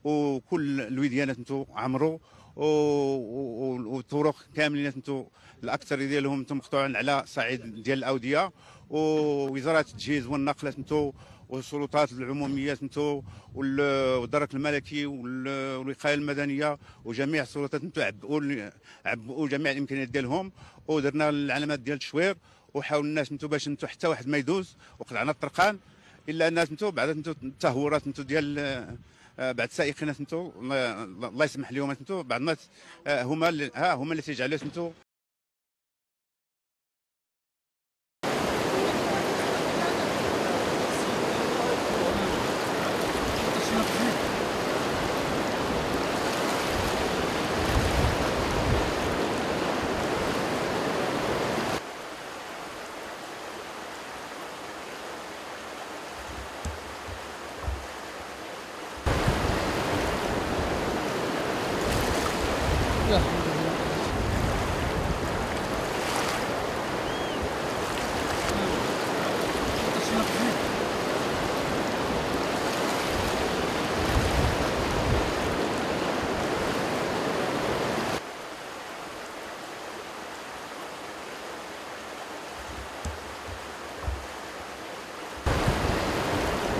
وكل الوديانات نتو عمروا والطرق كاملين نتو الاكثر ديالهم نتو مقطوعين على صعيد ديال الاوديه. ووزاره التجهيز والنقل نتو والسلطات العموميات نتو والدرك الملكي والوقايه المدنيه وجميع السلطات نتو عبؤوا جميع الامكانيات ديالهم، ودرنا العلامات ديال التشوير وحاول الناس نتو باش نتو حتى واحد ما يدوز، وقطعنا الطرقان الا الناس نتو بعد نتو التهورات نتو ديال بعد السائقين نتو الله يسمح لهم نتو بعض الناس هما اللي تيجعلوا نتو يلا